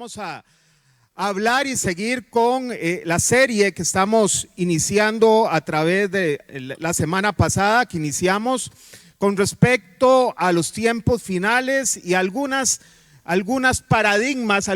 vamos a hablar y seguir con la serie que estamos iniciando a través de la semana pasada, que iniciamos con respecto a los tiempos finales y algunos paradigmas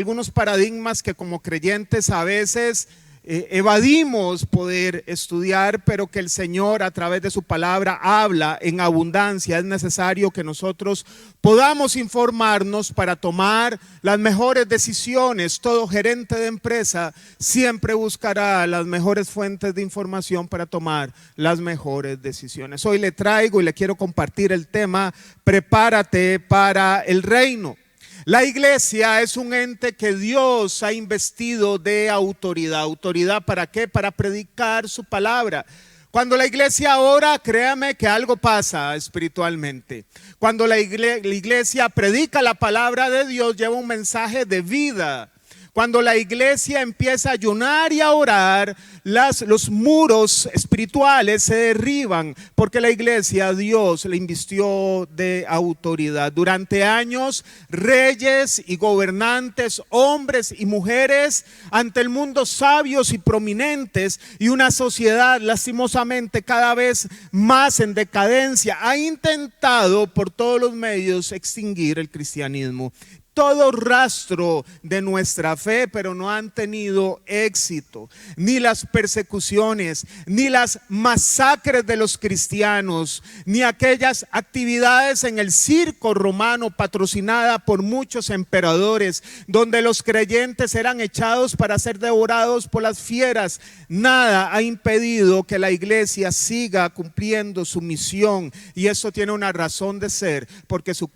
que como creyentes a veces evadimos poder estudiar, pero que el Señor a través de su palabra habla en abundancia. Es necesario que nosotros podamos informarnos para tomar las mejores decisiones. Todo gerente de empresa siempre buscará las mejores fuentes de información para tomar las mejores decisiones. Hoy le traigo y le quiero compartir el tema: prepárate para el reino. La iglesia es un ente que Dios ha investido de autoridad. ¿Autoridad para qué? Para predicar su palabra. Cuando la iglesia ora, créame que algo pasa espiritualmente. Cuando la iglesia predica la palabra de Dios, lleva un mensaje de vida. Cuando la iglesia empieza a ayunar y a orar, los muros espirituales se derriban, porque la iglesia, Dios le invistió de autoridad. Durante años, reyes y gobernantes, hombres y mujeres, ante el mundo sabios y prominentes, y una sociedad lastimosamente cada vez más en decadencia, ha intentado por todos los medios extinguir el cristianismo. Todo rastro de nuestra fe, pero no han tenido éxito. Ni las persecuciones, ni las masacres de los cristianos, ni aquellas actividades en el circo romano patrocinada por muchos emperadores, donde los creyentes eran echados para ser devorados por las fieras. Nada ha impedido que la iglesia siga cumpliendo su misión, y eso tiene una razón de ser, porque su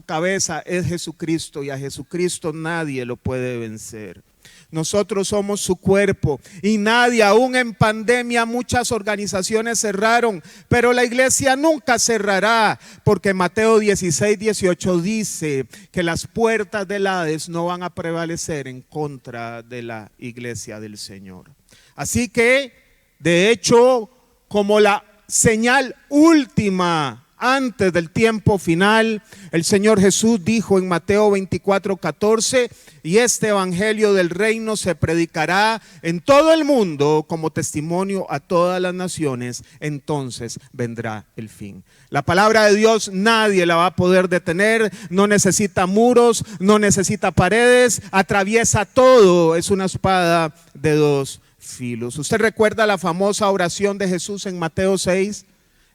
cabeza es Jesucristo, y a Jesucristo nadie lo puede vencer. Nosotros somos su cuerpo y nadie, aún en pandemia, muchas organizaciones cerraron, pero la iglesia nunca cerrará, porque Mateo 16:18 dice que las puertas del Hades no van a prevalecer en contra de la iglesia del Señor. Así que, de hecho, como la señal última antes del tiempo final, el Señor Jesús dijo en Mateo 24:14: y este evangelio del reino se predicará en todo el mundo como testimonio a todas las naciones, entonces vendrá el fin. La palabra de Dios nadie la va a poder detener, no necesita muros, no necesita paredes, atraviesa todo, es una espada de dos filos. ¿Usted recuerda la famosa oración de Jesús en Mateo 6?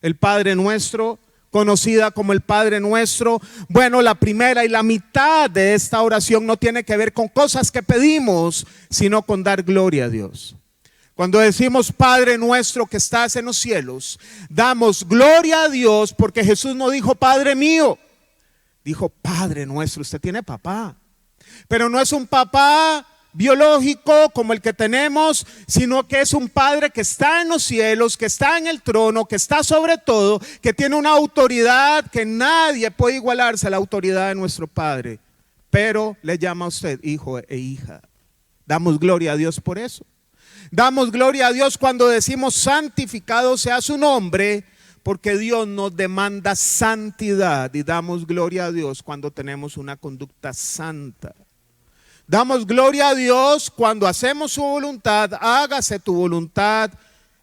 El Padre Nuestro, conocida como el Padre Nuestro. Bueno, la primera y la mitad de esta oración no tiene que ver con cosas que pedimos, sino con dar gloria a Dios. Cuando decimos Padre Nuestro que estás en los cielos, damos gloria a Dios, porque Jesús no dijo Padre mío, dijo Padre Nuestro. Usted tiene papá, pero no es un papá biológico como el que tenemos, sino que es un Padre que está en los cielos, que está en el trono, que está sobre todo, que tiene una autoridad que nadie puede igualarse a la autoridad de nuestro Padre, pero le llama a usted hijo e hija. Damos gloria a Dios por eso. Damos gloria a Dios cuando decimos santificado sea su nombre, porque Dios nos demanda santidad, y damos gloria a Dios cuando tenemos una conducta santa. Damos gloria a Dios cuando hacemos su voluntad. Hágase tu voluntad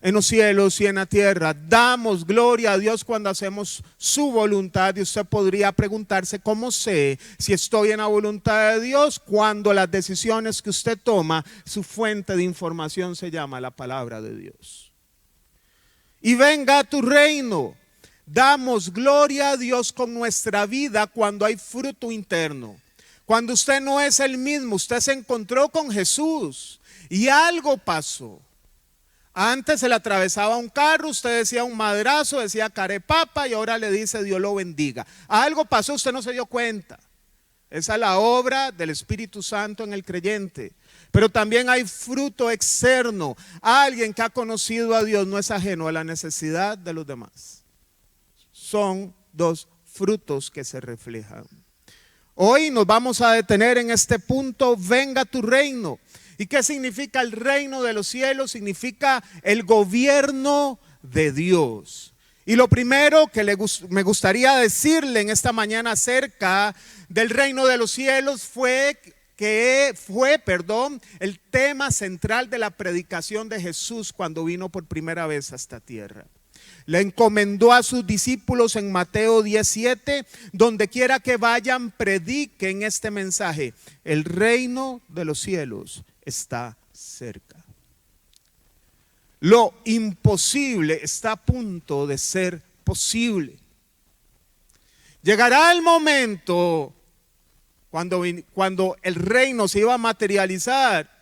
en los cielos y en la tierra. Damos gloria a Dios cuando hacemos su voluntad. Y usted podría preguntarse: ¿cómo sé si estoy en la voluntad de Dios? Cuando las decisiones que usted toma, su fuente de información se llama la palabra de Dios. Y venga a tu reino. Damos gloria a Dios con nuestra vida cuando hay fruto interno. Cuando usted no es el mismo, usted se encontró con Jesús y algo pasó. Antes se le atravesaba un carro, usted decía un madrazo, decía carepapa, y ahora le dice Dios lo bendiga. Algo pasó, usted no se dio cuenta. Esa es la obra del Espíritu Santo en el creyente. Pero también hay fruto externo. Alguien que ha conocido a Dios no es ajeno a la necesidad de los demás. Son dos frutos que se reflejan. Hoy nos vamos a detener en este punto: venga tu reino. ¿Y qué significa el reino de los cielos? Significa el gobierno de Dios. Y lo primero que me gustaría decirle en esta mañana acerca del reino de los cielos fue fue el tema central de la predicación de Jesús cuando vino por primera vez a esta tierra. Le encomendó a sus discípulos en Mateo 17, donde quiera que vayan, prediquen este mensaje: el reino de los cielos está cerca. Lo imposible está a punto de ser posible. Llegará el momento cuando el reino se iba a materializar,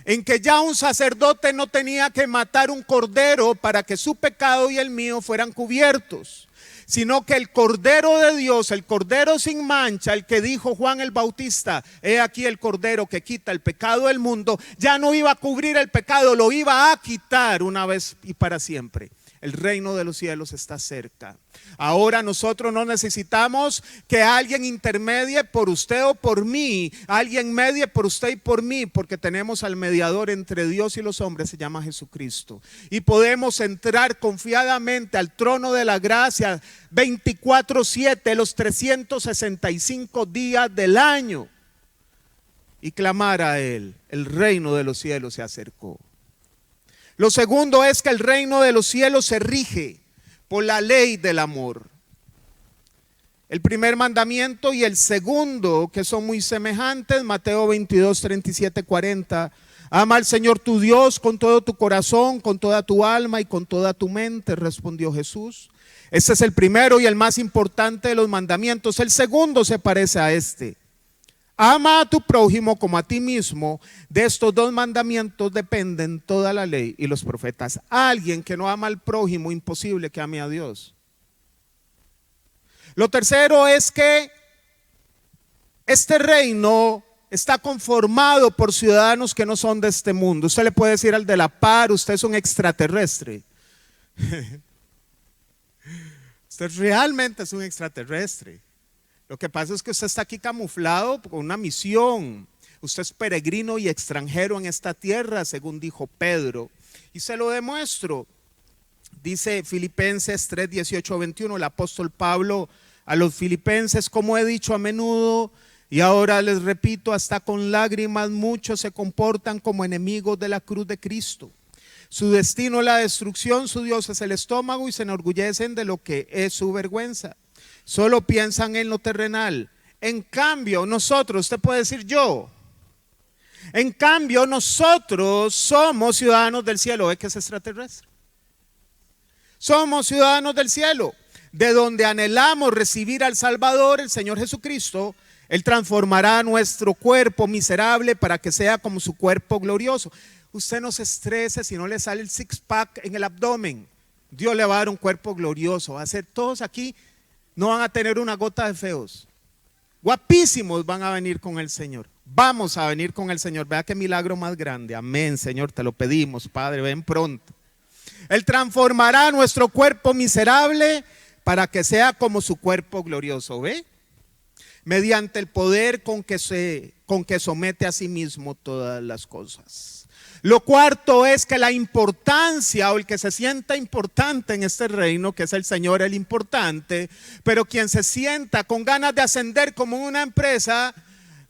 en que ya un sacerdote no tenía que matar un cordero para que su pecado y el mío fueran cubiertos, sino que el Cordero de Dios, el Cordero sin mancha, el que dijo Juan el Bautista: he aquí el Cordero que quita el pecado del mundo, ya no iba a cubrir el pecado, lo iba a quitar una vez y para siempre. El reino de los cielos está cerca. Ahora nosotros no necesitamos que alguien intermedie por usted o por mí, alguien medie por usted y por mí, porque tenemos al mediador entre Dios y los hombres, se llama Jesucristo. Y podemos entrar confiadamente al trono de la gracia 24/7, los 365 días del año, y clamar a Él: el reino de los cielos se acercó. Lo segundo es que el reino de los cielos se rige por la ley del amor. El primer mandamiento y el segundo, que son muy semejantes, Mateo 22, 37, 40. Ama al Señor tu Dios con todo tu corazón, con toda tu alma y con toda tu mente, respondió Jesús. Este es el primero y el más importante de los mandamientos. El segundo se parece a este: ama a tu prójimo como a ti mismo. De estos dos mandamientos dependen toda la ley y los profetas. Alguien que no ama al prójimo, imposible que ame a Dios. Lo tercero es que este reino está conformado por ciudadanos que no son de este mundo. Usted le puede decir al de la par: usted es un extraterrestre. Usted realmente es un extraterrestre. Lo que pasa es que usted está aquí camuflado con una misión. Usted es peregrino y extranjero en esta tierra, según dijo Pedro. Y se lo demuestro. Dice Filipenses 3, 18, 21, el apóstol Pablo a los filipenses: como he dicho a menudo y ahora les repito hasta con lágrimas, muchos se comportan como enemigos de la cruz de Cristo. Su destino es la destrucción, su Dios es el estómago, y se enorgullecen de lo que es su vergüenza. Solo piensan en lo terrenal. En cambio, nosotros, usted puede decir yo, en cambio nosotros somos ciudadanos del cielo. ¿Ve que es extraterrestre? Somos ciudadanos del cielo, de donde anhelamos recibir al Salvador, el Señor Jesucristo. Él transformará nuestro cuerpo miserable para que sea como su cuerpo glorioso. Usted no se estrese si no le sale el six pack en el abdomen. Dios le va a dar un cuerpo glorioso. Va a ser, todos aquí no van a tener una gota de feos. Guapísimos van a venir con el Señor. Vamos a venir con el Señor. Vea qué milagro más grande. Amén, Señor, te lo pedimos, Padre, ven pronto. Él transformará nuestro cuerpo miserable para que sea como su cuerpo glorioso. ¿Ve? Mediante el poder con que somete a sí mismo todas las cosas. Lo cuarto es que la importancia, o el que se sienta importante en este reino, que es el Señor el importante, pero quien se sienta con ganas de ascender como una empresa,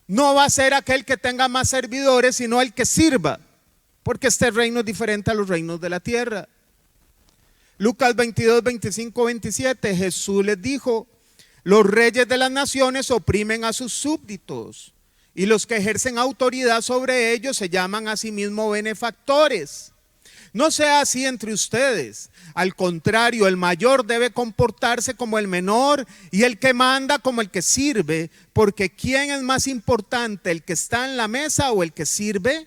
no va a ser aquel que tenga más servidores, sino el que sirva, porque este reino es diferente a los reinos de la tierra. Lucas 22, 25, 27, Jesús les dijo: los reyes de las naciones oprimen a sus súbditos, y los que ejercen autoridad sobre ellos se llaman a sí mismos benefactores. No sea así entre ustedes. Al contrario, el mayor debe comportarse como el menor, y el que manda como el que sirve, porque ¿quién es más importante, el que está en la mesa o el que sirve?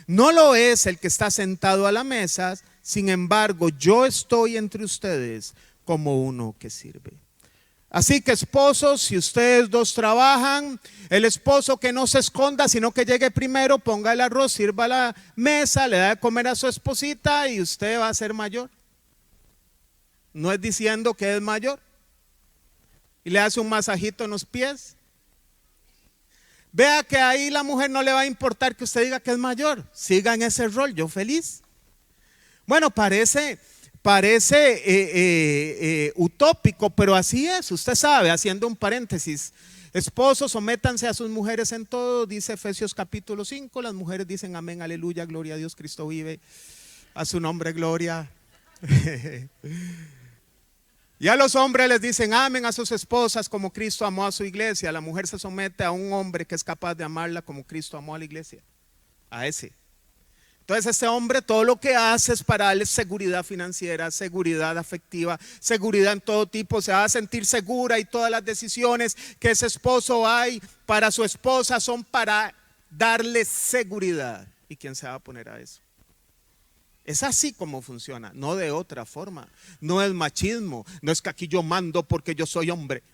No lo es el que está sentado a la mesa. Sin embargo, yo estoy entre ustedes como uno que sirve. Así que esposos, si ustedes dos trabajan, el esposo que no se esconda, sino que llegue primero, ponga el arroz, sirva la mesa, le da de comer a su esposita y usted va a ser mayor. No es diciendo que es mayor. Y le hace un masajito en los pies. Vea que ahí la mujer no le va a importar que usted diga que es mayor. Siga en ese rol, yo feliz. Bueno, parece utópico, pero así es. Usted sabe, haciendo un paréntesis, Esposos, sométanse a sus mujeres en todo, dice Efesios capítulo 5. Las mujeres dicen amén, aleluya, gloria a Dios, Cristo vive, a su nombre gloria. Y a los hombres les dicen amen a sus esposas como Cristo amó a su iglesia. La mujer se somete a un hombre que es capaz de amarla como Cristo amó a la iglesia, a ese. Entonces este hombre todo lo que hace es para darle seguridad financiera, seguridad afectiva, seguridad en todo tipo. Se va a sentir segura y todas las decisiones que ese esposo hay para su esposa son para darle seguridad. ¿Y quién se va a poner a eso? Es así como funciona, no de otra forma. No es machismo, no es que aquí yo mando porque yo soy hombre.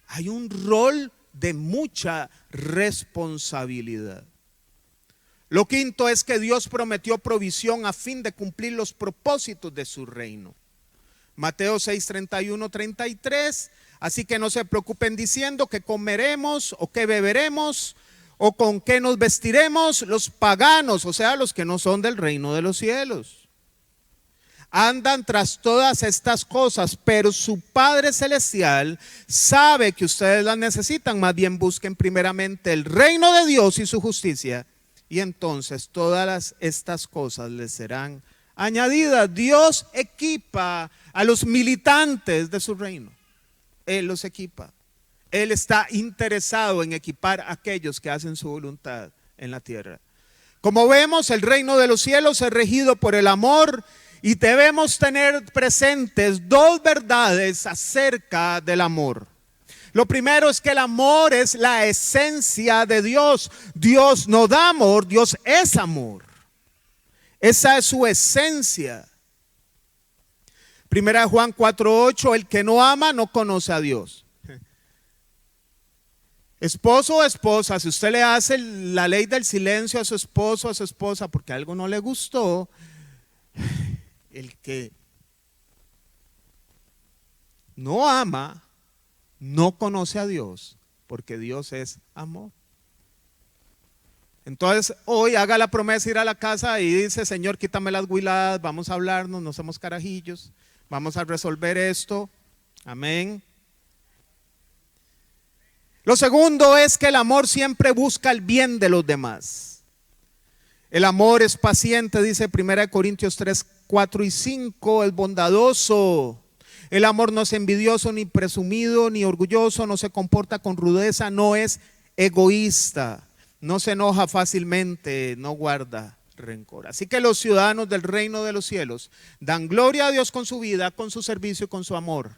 Hay un rol de mucha responsabilidad. Lo quinto es que Dios prometió provisión a fin de cumplir los propósitos de su reino. Mateo 6, 31, 33. Así que no se preocupen diciendo que comeremos o que beberemos o con qué nos vestiremos. Los paganos, o sea, los que no son del reino de los cielos, andan tras todas estas cosas, pero su Padre Celestial sabe que ustedes las necesitan. Más bien busquen primeramente el reino de Dios y su justicia, y entonces todas estas cosas les serán añadidas. Dios equipa a los militantes de su reino. Él los equipa. Él está interesado en equipar a aquellos que hacen su voluntad en la tierra. Como vemos, el reino de los cielos es regido por el amor, y debemos tener presentes dos verdades acerca del amor. Lo primero es que el amor es la esencia de Dios. Dios no da amor, Dios es amor. Esa es su esencia. Primera de Juan 4:8, el que no ama no conoce a Dios. Esposo o esposa, si usted le hace la ley del silencio a su esposo o a su esposa porque algo no le gustó, el que no ama no conoce a Dios, porque Dios es amor. Entonces hoy haga la promesa de ir a la casa y dice: Señor, quítame las huiladas, vamos a hablarnos, no somos carajillos, vamos a resolver esto. Amén. Lo segundo es que el amor siempre busca el bien de los demás. El amor es paciente, dice 1 Corintios 3, 4 y 5, es bondadoso. El amor no es envidioso, ni presumido, ni orgulloso, no se comporta con rudeza, no es egoísta, no se enoja fácilmente, no guarda rencor. Así que los ciudadanos del reino de los cielos dan gloria a Dios con su vida, con su servicio y con su amor.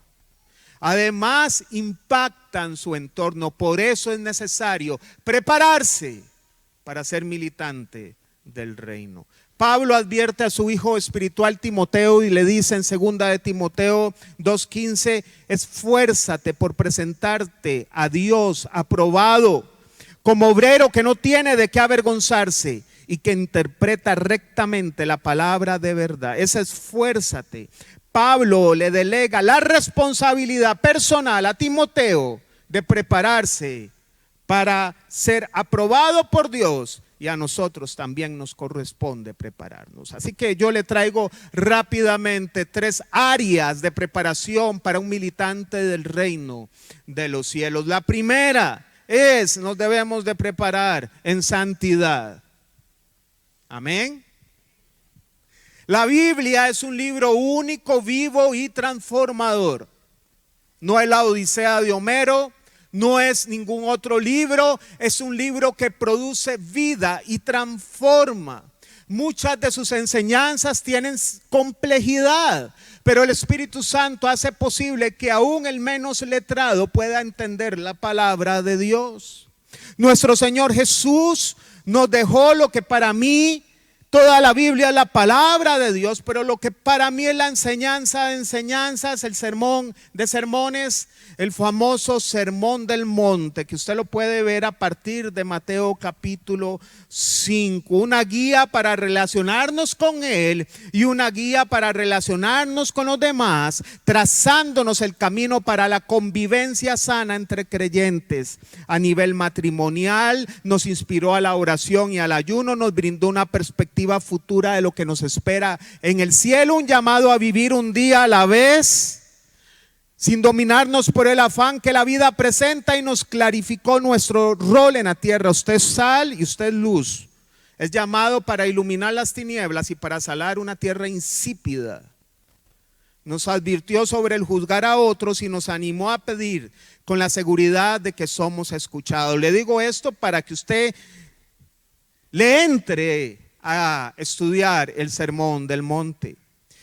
Además, impactan su entorno. Por eso es necesario prepararse para ser militante del reino. Pablo advierte a su hijo espiritual Timoteo y le dice en 2 de Timoteo 2:15: esfuérzate por presentarte a Dios aprobado, como obrero que no tiene de qué avergonzarse y que interpreta rectamente la palabra de verdad. Ese esfuérzate. Pablo le delega la responsabilidad personal a Timoteo de prepararse para ser aprobado por Dios, y a nosotros también nos corresponde prepararnos. Así que yo le traigo rápidamente 3 áreas de preparación para un militante del reino de los cielos. La primera es: nos debemos de preparar en santidad. Amén. La Biblia es un libro único, vivo y transformador. No es la Odisea de Homero, no es ningún otro libro, es un libro que produce vida y transforma. Muchas de sus enseñanzas tienen complejidad, pero el Espíritu Santo hace posible que aún el menos letrado pueda entender la palabra de Dios. Nuestro Señor Jesús nos dejó lo que para mí, toda la Biblia es la palabra de Dios, pero lo que para mí es la enseñanza de enseñanzas, el sermón de sermones, el famoso Sermón del Monte, que usted lo puede ver a partir de Mateo capítulo 5. Una guía para relacionarnos con Él y una guía para relacionarnos con los demás, trazándonos el camino para la convivencia sana entre creyentes. A nivel matrimonial nos inspiró a la oración y al ayuno, nos brindó una perspectiva futura de lo que nos espera en el cielo, un llamado a vivir un día a la vez, sin dominarnos por el afán que la vida presenta, y nos clarificó nuestro rol en la tierra. Usted es sal y usted es luz. Es llamado para iluminar las tinieblas y para salar una tierra insípida. Nos advirtió sobre el juzgar a otros y nos animó a pedir con la seguridad de que somos escuchados. Le digo esto para que usted le entre a estudiar el Sermón del Monte.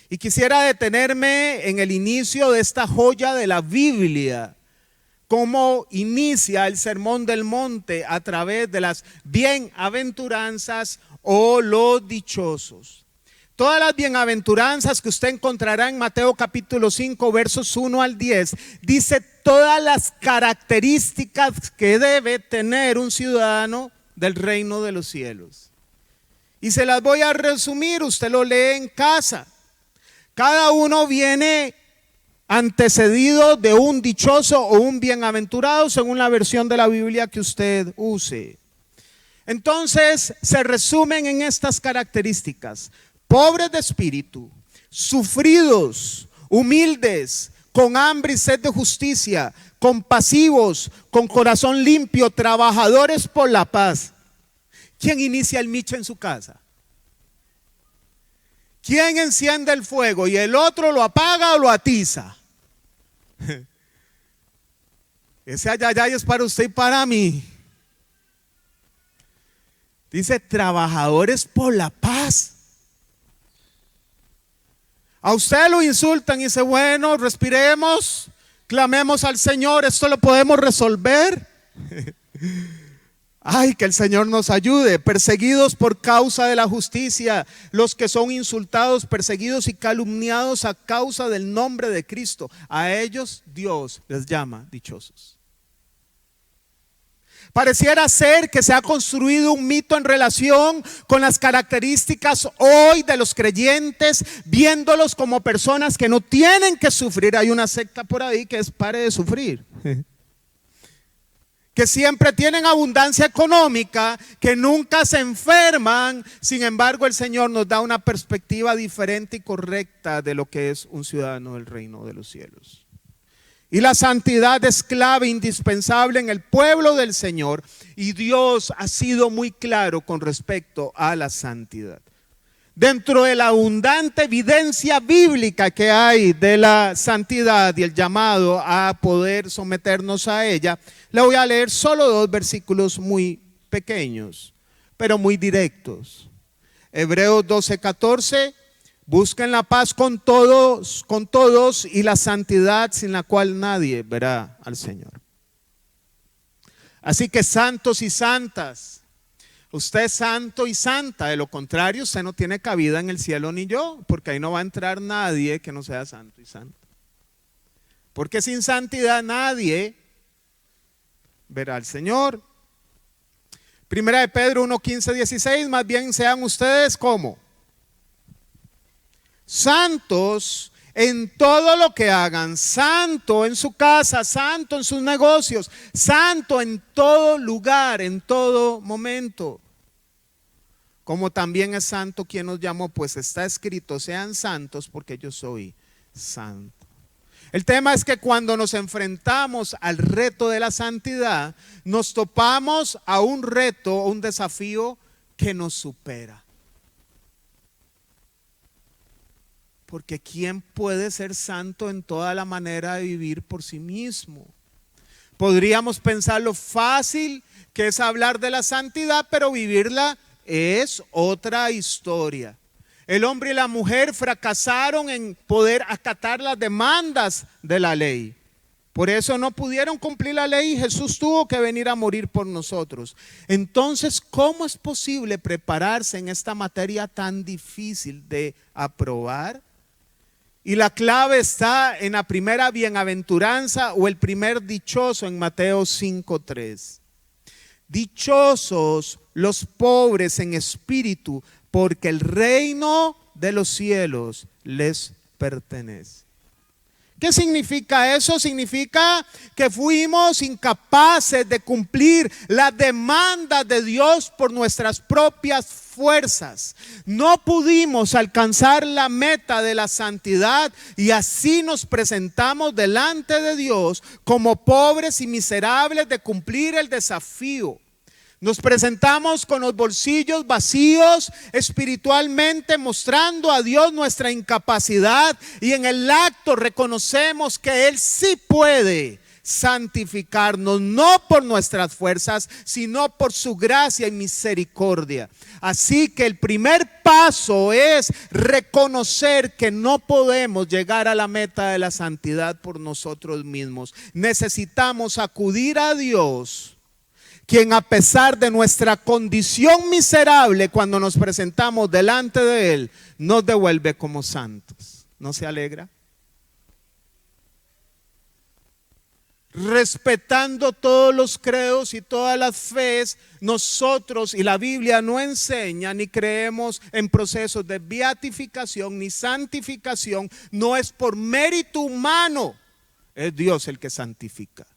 Y quisiera detenerme en el inicio de esta joya de la Biblia. Cómo inicia el Sermón del Monte a través de las bienaventuranzas o los dichosos. Todas las bienaventuranzas que usted encontrará en Mateo capítulo 5 versos 1 al 10, dice todas las características que debe tener un ciudadano del reino de los cielos. Y se las voy a resumir, usted lo lee en casa. Cada uno viene antecedido de un dichoso o un bienaventurado según la versión de la Biblia que usted use. Entonces se resumen en estas características: pobres de espíritu, sufridos, humildes, con hambre y sed de justicia, compasivos, con corazón limpio, trabajadores por la paz. ¿Quién inicia el micho en su casa? ¿Quién enciende el fuego y el otro lo apaga o lo atiza? Ese ayayay es para usted y para mí. Dice trabajadores por la paz. A usted lo insultan y dice, bueno, respiremos, clamemos al Señor, esto lo podemos resolver. Ay, que el Señor nos ayude. Perseguidos por causa de la justicia, los que son insultados, perseguidos y calumniados a causa del nombre de Cristo, a ellos Dios les llama dichosos. Pareciera ser que se ha construido un mito en relación con las características hoy de los creyentes, viéndolos como personas que no tienen que sufrir. Hay una secta por ahí que es pare de sufrir, que siempre tienen abundancia económica, que nunca se enferman. Sin embargo, el Señor nos da una perspectiva diferente y correcta de lo que es un ciudadano del reino de los cielos. Y la santidad es clave, indispensable en el pueblo del Señor, y Dios ha sido muy claro con respecto a la santidad. Dentro de la abundante evidencia bíblica que hay de la santidad y el llamado a poder someternos a ella, le voy a leer solo 2 versículos muy pequeños, pero muy directos. Hebreos 12:14, busquen la paz con todos y la santidad sin la cual nadie verá al Señor. Así que santos y santas, usted es santo y santa, de lo contrario usted no tiene cabida en el cielo ni yo, porque ahí no va a entrar nadie que no sea santo y santa. Porque sin santidad nadie verá al Señor. Primera de Pedro 1:15-16, más bien sean ustedes como santos en todo lo que hagan, santo en su casa, santo en sus negocios, santo en todo lugar, en todo momento. Como también es santo quien nos llamó, pues está escrito, sean santos porque yo soy santo. El tema es que cuando nos enfrentamos al reto de la santidad, nos topamos a un reto, un desafío que nos supera. Porque ¿quién puede ser santo en toda la manera de vivir por sí mismo? Podríamos pensar lo fácil que es hablar de la santidad, pero vivirla es otra historia. El hombre y la mujer fracasaron en poder acatar las demandas de la ley. Por eso no pudieron cumplir la ley y Jesús tuvo que venir a morir por nosotros. Entonces, ¿cómo es posible prepararse en esta materia tan difícil de aprobar? Y la clave está en la primera bienaventuranza o el primer dichoso en Mateo 5:3. Dichosos los pobres en espíritu, porque el reino de los cielos les pertenece. ¿Qué significa eso? Significa que fuimos incapaces de cumplir las demandas de Dios por nuestras propias fuerzas no pudimos alcanzar la meta de la santidad y así nos presentamos delante de Dios como pobres y miserables de cumplir el desafío. Nos presentamos con los bolsillos vacíos espiritualmente, mostrando a Dios nuestra incapacidad, y en el acto reconocemos que Él sí puede santificarnos, no por nuestras fuerzas, sino por su gracia y misericordia. Así que el primer paso es reconocer que no podemos llegar a la meta de la santidad por nosotros mismos. Necesitamos acudir a Dios, quien a pesar de nuestra condición miserable, cuando nos presentamos delante de Él, nos devuelve como santos. ¿No se alegra? Respetando todos los credos y todas las fees, nosotros, y la Biblia no enseña ni creemos en procesos de beatificación ni santificación. No es por mérito humano, es Dios el que santifica.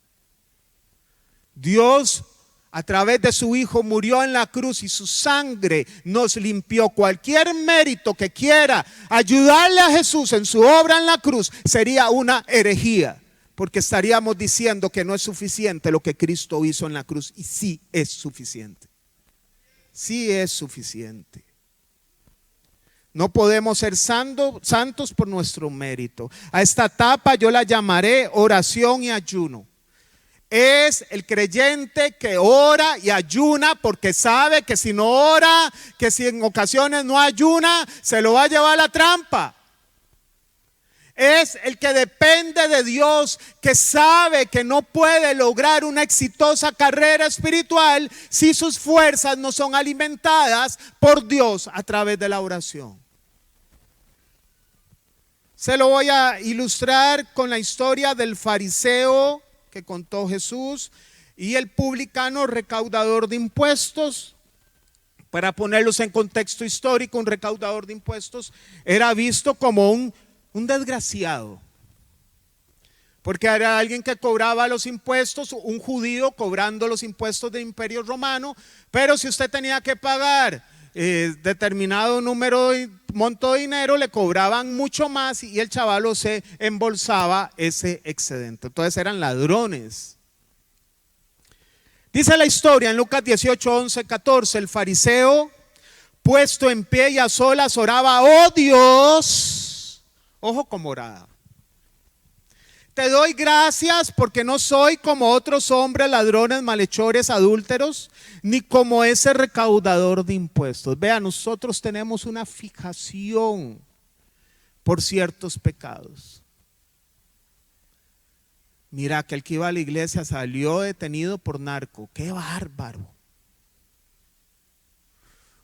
Dios, a través de su Hijo, murió en la cruz y su sangre nos limpió. Cualquier mérito que quiera ayudarle a Jesús en su obra en la cruz sería una herejía, porque estaríamos diciendo que no es suficiente lo que Cristo hizo en la cruz. Y sí es suficiente. Sí es suficiente. No podemos ser santos por nuestro mérito. A esta etapa yo la llamaré oración y ayuno. Es el creyente que ora y ayuna porque sabe que si no ora, que si en ocasiones no ayuna, se lo va a llevar a la trampa. Es el que depende de Dios, que sabe que no puede lograr una exitosa carrera espiritual si sus fuerzas no son alimentadas por Dios a través de la oración. Se lo voy a ilustrar con la historia del fariseo que contó Jesús y el publicano recaudador de impuestos. Para ponerlos en contexto histórico, un recaudador de impuestos era visto como un desgraciado, porque era alguien que cobraba los impuestos, un judío cobrando los impuestos del Imperio Romano. Pero si usted tenía que pagar determinado monto de dinero, le cobraban mucho más y el chavalo se embolsaba ese excedente. Entonces eran ladrones. Dice la historia en Lucas 18, 11, 14, el fariseo, puesto en pie y a solas, oraba: oh Dios, ojo como oraba, te doy gracias porque no soy como otros hombres, ladrones, malhechores, adúlteros, ni como ese recaudador de impuestos. Vea, nosotros tenemos una fijación por ciertos pecados. Mira, aquel que iba a la iglesia salió detenido por narco. ¡Qué bárbaro!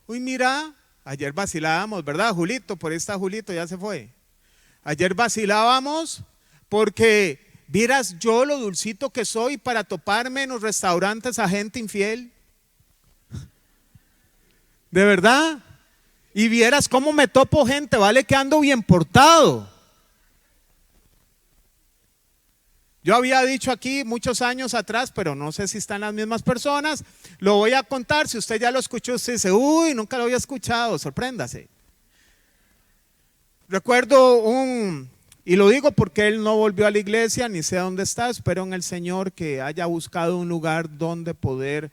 Uy, mira, ayer vacilábamos, ¿verdad, Julito? Por ahí está Julito, ya se fue. Ayer vacilábamos porque vieras yo lo dulcito que soy para toparme en los restaurantes a gente infiel. De verdad. Y vieras cómo me topo gente, vale que ando bien portado. Yo había dicho aquí muchos años atrás, pero no sé si están las mismas personas. Lo voy a contar, si usted ya lo escuchó, usted dice: uy, nunca lo había escuchado, sorpréndase. Recuerdo y lo digo porque él no volvió a la iglesia, ni sé dónde está, espero en el Señor que haya buscado un lugar donde poder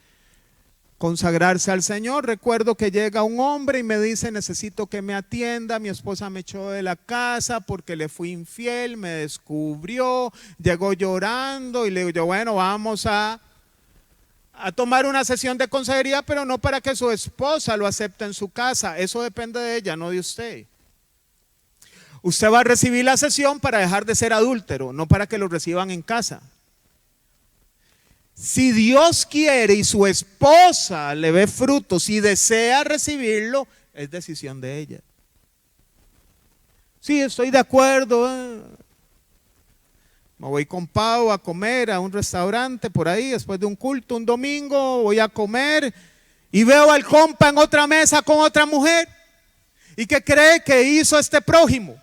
consagrarse al Señor. Recuerdo que llega un hombre y me dice: necesito que me atienda, mi esposa me echó de la casa porque le fui infiel, me descubrió, llegó llorando, y le digo yo: bueno, vamos a tomar una sesión de consejería, pero no para que su esposa lo acepte en su casa, eso depende de ella, no de usted. Usted va a recibir la sesión para dejar de ser adúltero, no para que lo reciban en casa. Si Dios quiere y su esposa le ve frutos y desea recibirlo, es decisión de ella. Sí, estoy de acuerdo. Me voy con Pau a comer a un restaurante por ahí después de un culto, un domingo, voy a comer y veo al compa en otra mesa con otra mujer. ¿Y qué cree que hizo este prójimo?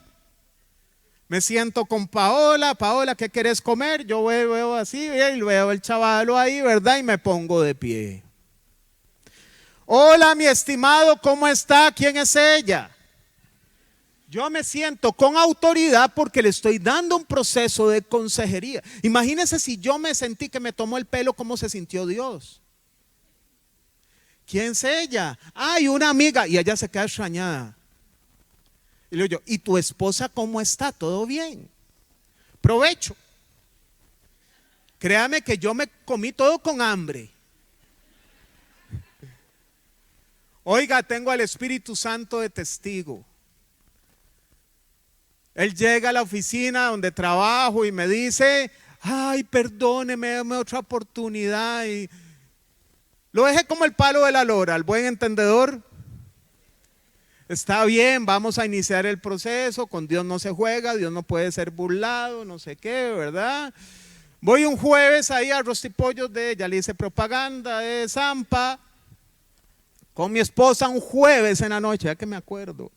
Me siento con Paola: Paola, ¿qué querés comer? Yo veo así y veo el chavalo ahí, ¿verdad? Y me pongo de pie. Hola, mi estimado, ¿cómo está? ¿Quién es ella? Yo me siento con autoridad porque le estoy dando un proceso de consejería. Imagínense si yo me sentí que me tomó el pelo, ¿cómo se sintió Dios? ¿Quién es ella? Ay, una amiga. Y ella se queda extrañada. Y le digo yo, ¿y tu esposa cómo está? ¿Todo bien? Provecho. Créame que yo me comí todo con hambre. Oiga, tengo al Espíritu Santo de testigo. Él llega a la oficina donde trabajo y me dice, ay, perdóneme, dame otra oportunidad. Y lo dejé como el palo de la lora, al buen entendedor. Está bien, vamos a iniciar el proceso, con Dios no se juega, Dios no puede ser burlado, no sé qué, ¿verdad? Voy un jueves ahí a Rostipollos de ella, le hice propaganda de Zampa, con mi esposa un jueves en la noche, ya que me acuerdo.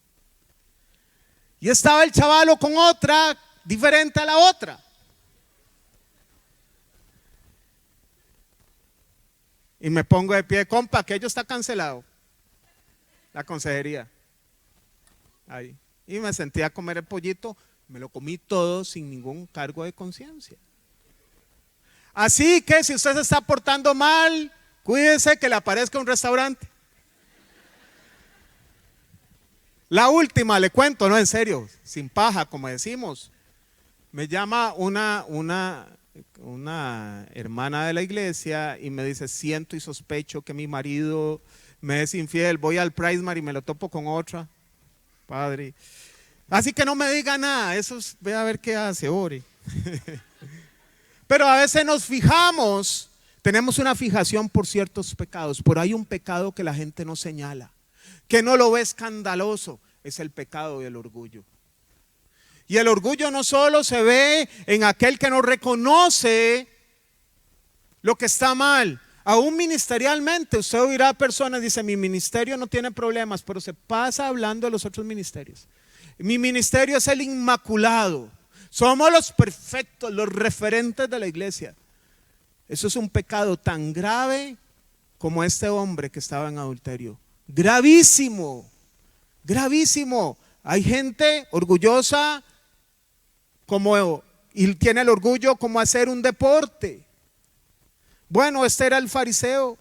Y estaba el chavalo con otra, diferente a la otra. Y me pongo de pie, compa, aquello está cancelado. La consejería. Ahí. Y me senté a comer el pollito, me lo comí todo sin ningún cargo de conciencia. Así que si usted se está portando mal, cuídese que le aparezca un restaurante. La última, le cuento, no, en serio, sin paja, como decimos. Me llama una hermana de la iglesia y me dice, siento y sospecho que mi marido me es infiel. Voy al Pricemart y me lo topo con otra. Padre. Así que no me diga nada, eso es, ve a ver qué hace, ore. Pero a veces nos fijamos, tenemos una fijación por ciertos pecados, pero hay un pecado que la gente no señala, que no lo ve escandaloso, es el pecado del orgullo. Y el orgullo no solo se ve en aquel que no reconoce lo que está mal. Aún ministerialmente, usted oirá a personas, dice, mi ministerio no tiene problemas, pero se pasa hablando de los otros ministerios. Mi ministerio es el inmaculado. Somos los perfectos, los referentes de la iglesia. Eso es un pecado tan grave como este hombre que estaba en adulterio. Gravísimo, gravísimo. Hay gente orgullosa y tiene el orgullo como hacer un deporte. Bueno, este era el fariseo.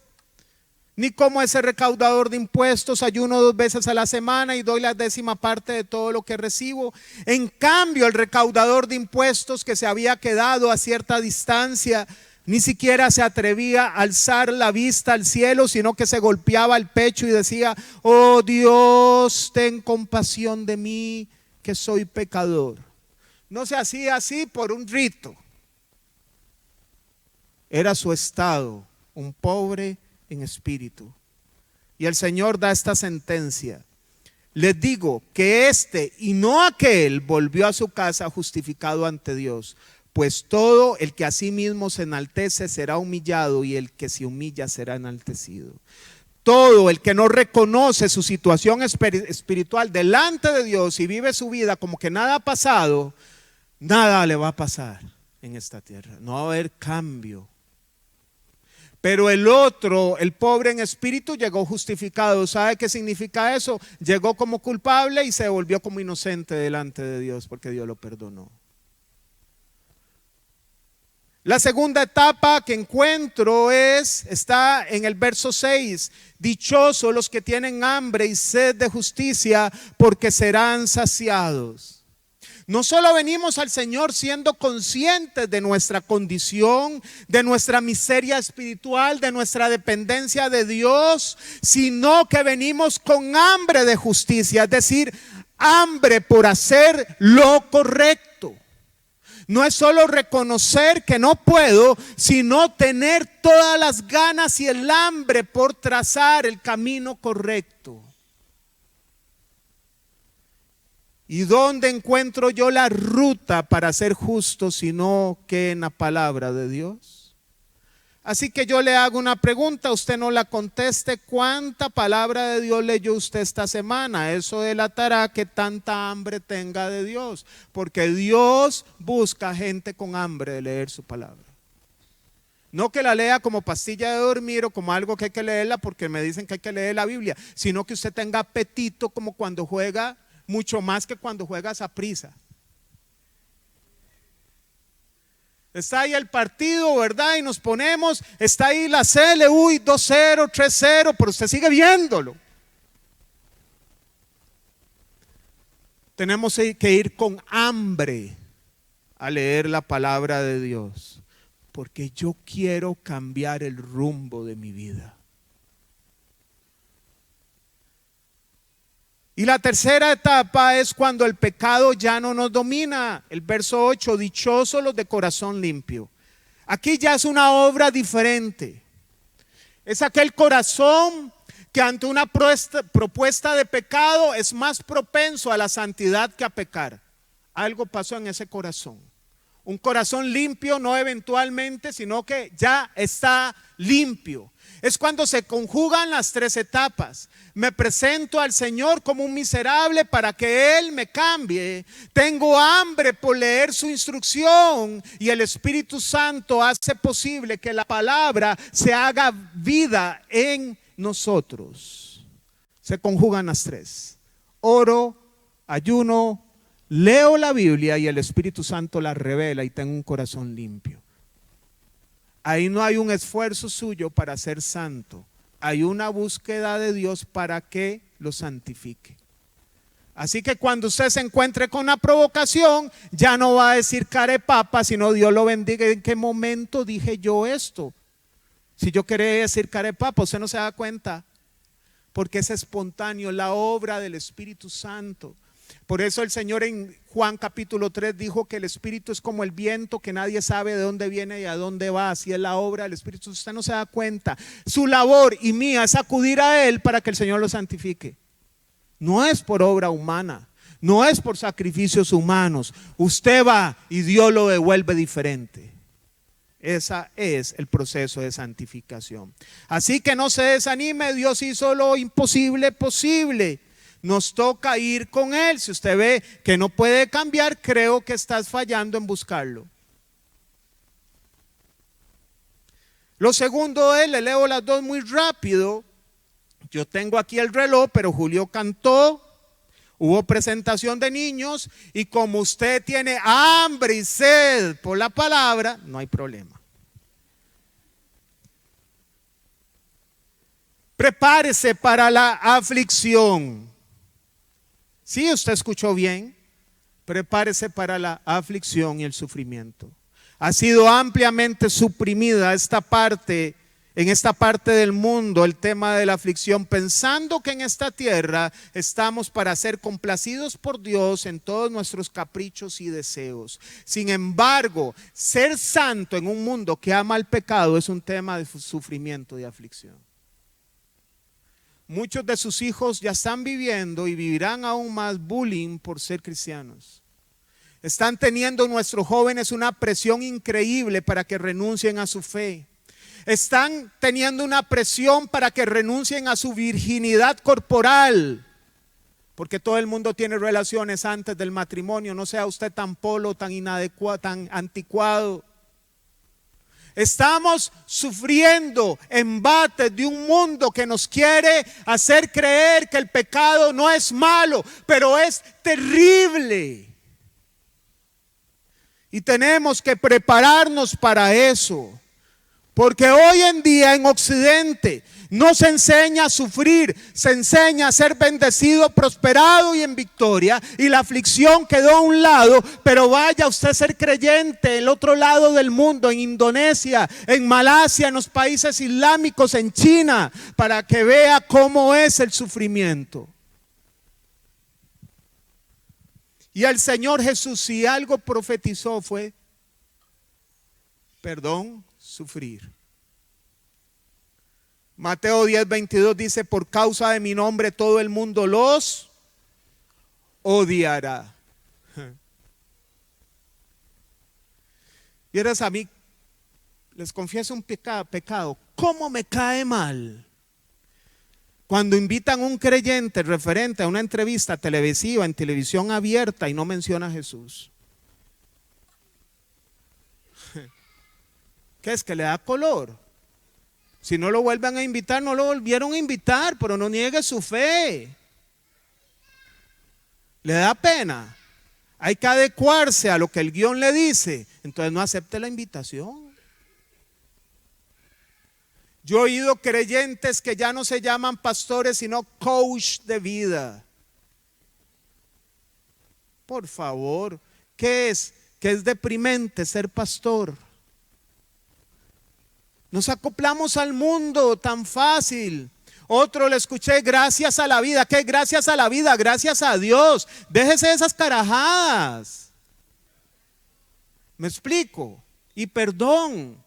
Ni como ese recaudador de impuestos, ayuno 2 veces a la semana y doy la 10ª parte de todo lo que recibo. En cambio, el recaudador de impuestos que se había quedado a cierta distancia, ni siquiera se atrevía a alzar la vista al cielo, sino que se golpeaba el pecho y decía, oh Dios, ten compasión de mí, que soy pecador. No se hacía así por un rito. Era su estado, un pobre en espíritu. Y el Señor da esta sentencia. Les digo que este y no aquel volvió a su casa justificado ante Dios, pues todo el que a sí mismo se enaltece será humillado y el que se humilla será enaltecido. Todo el que no reconoce su situación espiritual delante de Dios y vive su vida como que nada ha pasado, nada le va a pasar en esta tierra. No va a haber cambio. Pero el otro, el pobre en espíritu, llegó justificado. ¿Sabe qué significa eso? Llegó como culpable y se volvió como inocente delante de Dios porque Dios lo perdonó. La segunda etapa que encuentro está en el verso 6. Dichosos los que tienen hambre y sed de justicia, porque serán saciados. No solo venimos al Señor siendo conscientes de nuestra condición, de nuestra miseria espiritual, de nuestra dependencia de Dios, sino que venimos con hambre de justicia, es decir, hambre por hacer lo correcto. No es solo reconocer que no puedo, sino tener todas las ganas y el hambre por trazar el camino correcto. ¿Y dónde encuentro yo la ruta para ser justo sino que en la palabra de Dios? Así que yo le hago una pregunta, usted no la conteste. ¿Cuánta palabra de Dios leyó usted esta semana? Eso delatará que tanta hambre tenga de Dios, porque Dios busca gente con hambre de leer su palabra. No que la lea como pastilla de dormir o como algo que hay que leerla porque me dicen que hay que leer la Biblia, sino que usted tenga apetito como cuando juega, mucho más que cuando juega saprissa. Está ahí el partido, ¿verdad? Y nos ponemos, está ahí la CL, uy, 2-0, 3-0, pero usted sigue viéndolo. Tenemos que ir con hambre a leer la palabra de Dios, porque yo quiero cambiar el rumbo de mi vida. Y la tercera etapa es cuando el pecado ya no nos domina. El verso 8, dichosos los de corazón limpio. Aquí ya es una obra diferente. Es aquel corazón que ante una propuesta de pecado es más propenso a la santidad que a pecar. Algo pasó en ese corazón. Un corazón limpio, no eventualmente, sino que ya está limpio. Es cuando se conjugan las tres etapas. Me presento al Señor como un miserable para que Él me cambie. Tengo hambre por leer su instrucción y el Espíritu Santo hace posible que la palabra se haga vida en nosotros. Se conjugan las tres. Oro, ayuno, leo la Biblia y el Espíritu Santo la revela y tengo un corazón limpio. Ahí no hay un esfuerzo suyo para ser santo. Hay una búsqueda de Dios para que lo santifique. Así que cuando usted se encuentre con una provocación, ya no va a decir carepapa, sino Dios lo bendiga. ¿En qué momento dije yo esto? Si yo quería decir carepapa, usted no se da cuenta. Porque es espontáneo, la obra del Espíritu Santo. Por eso el Señor en Juan capítulo 3 dijo que el Espíritu es como el viento, que nadie sabe de dónde viene y a dónde va. Así es la obra del Espíritu. Usted no se da cuenta. Su labor y mía es acudir a Él para que el Señor lo santifique. No es por obra humana, no es por sacrificios humanos. Usted va y Dios lo devuelve diferente. Ese es el proceso de santificación. Así que no se desanime, Dios hizo lo imposible posible. Nos toca ir con Él. Si usted ve que no puede cambiar, creo que estás fallando en buscarlo. Lo segundo es, le leo las dos muy rápido. Yo tengo aquí el reloj, pero Julio cantó, hubo presentación de niños y como usted tiene hambre y sed por la palabra, no hay problema. Prepárese para la aflicción. Sí, usted escuchó bien. Prepárese para la aflicción y el sufrimiento. Ha sido ampliamente suprimida en esta parte del mundo el tema de la aflicción, pensando que en esta tierra estamos para ser complacidos por Dios en todos nuestros caprichos y deseos. Sin embargo, ser santo en un mundo que ama el pecado es un tema de sufrimiento y aflicción. Muchos de sus hijos ya están viviendo y vivirán aún más bullying por ser cristianos. Están teniendo nuestros jóvenes una presión increíble para que renuncien a su fe. Están teniendo una presión para que renuncien a su virginidad corporal. Porque todo el mundo tiene relaciones antes del matrimonio. No sea usted tan polo, tan inadecuado, tan anticuado. Estamos sufriendo embates de un mundo que nos quiere hacer creer que el pecado no es malo, pero es terrible. Y tenemos que prepararnos para eso. Porque hoy en día en Occidente no se enseña a sufrir, se enseña a ser bendecido, prosperado y en victoria. Y la aflicción quedó a un lado, pero vaya usted a ser creyente el otro lado del mundo, en Indonesia, en Malasia, en los países islámicos, en China, para que vea cómo es el sufrimiento. Y el Señor Jesús, si algo profetizó fue, sufrir. Mateo 10:22 dice, por causa de mi nombre todo el mundo los odiará. Vieras, a mí, les confieso un pecado. ¿Cómo me cae mal cuando invitan a un creyente referente a una entrevista televisiva en televisión abierta y no menciona a Jesús? ¿Qué es? Que le da color. Si no lo vuelven a invitar, no lo volvieron a invitar, pero no niegue su fe. Le da pena. Hay que adecuarse a lo que el guión le dice. Entonces no acepte la invitación. Yo he oído creyentes que ya no se llaman pastores, sino coach de vida. Por favor, ¿qué es? Que es deprimente ser pastor. Nos acoplamos al mundo tan fácil. Otro le escuché, gracias a la vida. ¿Qué? Gracias a la vida, gracias a Dios. Déjese de esas carajadas. ¿Me explico? Y perdón.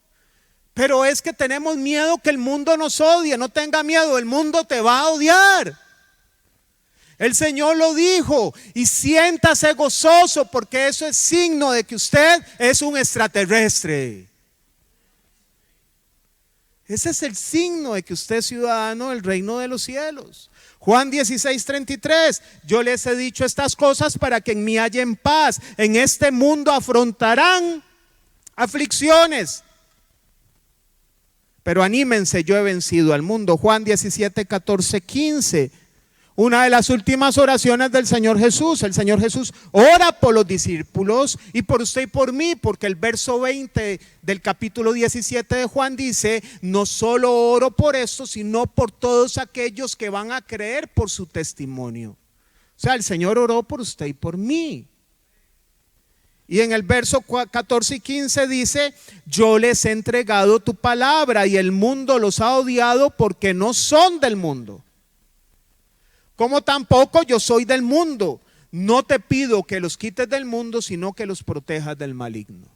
Pero es que tenemos miedo que el mundo nos odie. No tenga miedo, el mundo te va a odiar. El Señor lo dijo, y siéntase gozoso porque eso es signo de que usted es un extraterrestre. Ese es el signo de que usted es ciudadano del reino de los cielos. Juan 16:33, yo les he dicho estas cosas para que en mí hallen paz. En este mundo afrontarán aflicciones, pero anímense, yo he vencido al mundo. Juan 17:14-15. Una de las últimas oraciones del Señor Jesús. El Señor Jesús ora por los discípulos y por usted y por mí, porque el verso 20 del capítulo 17 de Juan dice, no solo oro por esto, sino por todos aquellos que van a creer por su testimonio. O sea, el Señor oró por usted y por mí. Y en el verso 14 y 15 dice, yo les he entregado tu palabra y el mundo los ha odiado porque no son del mundo, como tampoco yo soy del mundo. No te pido que los quites del mundo, sino que los protejas del maligno.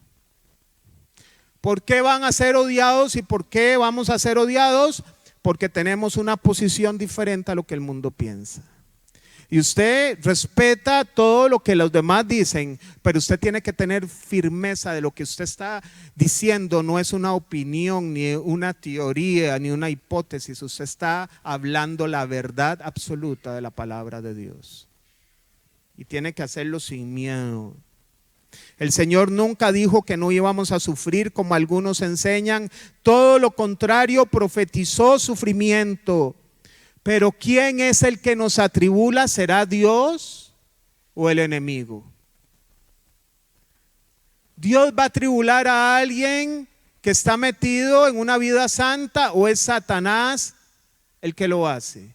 ¿Por qué van a ser odiados y por qué vamos a ser odiados? Porque tenemos una posición diferente a lo que el mundo piensa. Y usted respeta todo lo que los demás dicen, pero usted tiene que tener firmeza de lo que usted está diciendo. No es una opinión, ni una teoría, ni una hipótesis. Usted está hablando la verdad absoluta de la palabra de Dios. Y tiene que hacerlo sin miedo. El Señor nunca dijo que no íbamos a sufrir como algunos enseñan. Todo lo contrario, profetizó sufrimiento. Pero ¿quién es el que nos atribula? ¿Será Dios o el enemigo? ¿Dios va a atribular a alguien que está metido en una vida santa o es Satanás el que lo hace?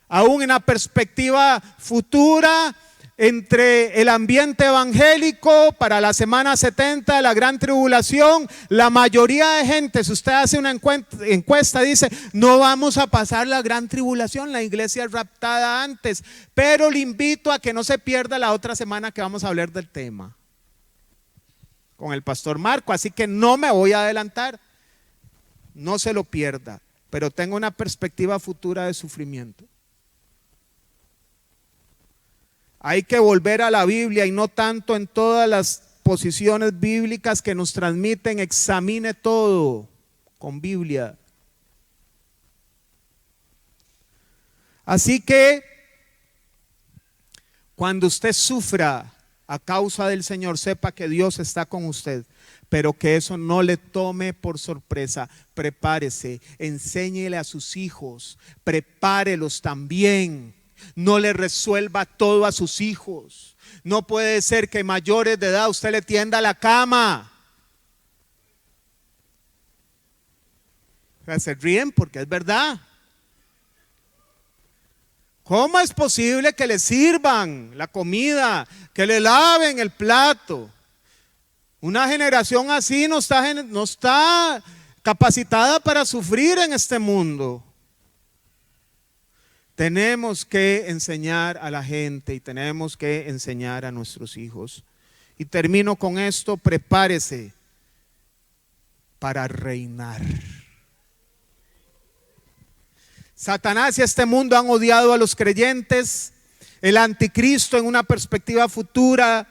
Aún en la perspectiva futura, entre el ambiente evangélico para la semana 70 de la gran tribulación, la mayoría de gente, si usted hace una encuesta, dice, no vamos a pasar la gran tribulación, la iglesia es raptada antes, pero le invito a que no se pierda la otra semana que vamos a hablar del tema con el pastor Marco, así que no me voy a adelantar, no se lo pierda, pero tengo una perspectiva futura de sufrimiento. Hay que volver a la Biblia y no tanto en todas las posiciones bíblicas que nos transmiten. Examine todo con Biblia. Así que cuando usted sufra a causa del Señor, sepa que Dios está con usted, pero que eso no le tome por sorpresa. Prepárese, enséñele a sus hijos, prepárelos también. No le resuelva todo a sus hijos. No puede ser que mayores de edad usted le tienda la cama. Se ríen porque es verdad. ¿Cómo es posible que le sirvan la comida, que le laven el plato? Una generación así no está capacitada para sufrir en este mundo. Tenemos que enseñar a la gente y tenemos que enseñar a nuestros hijos. Y termino con esto, prepárese para reinar. Satanás y este mundo han odiado a los creyentes. El anticristo en una perspectiva futura,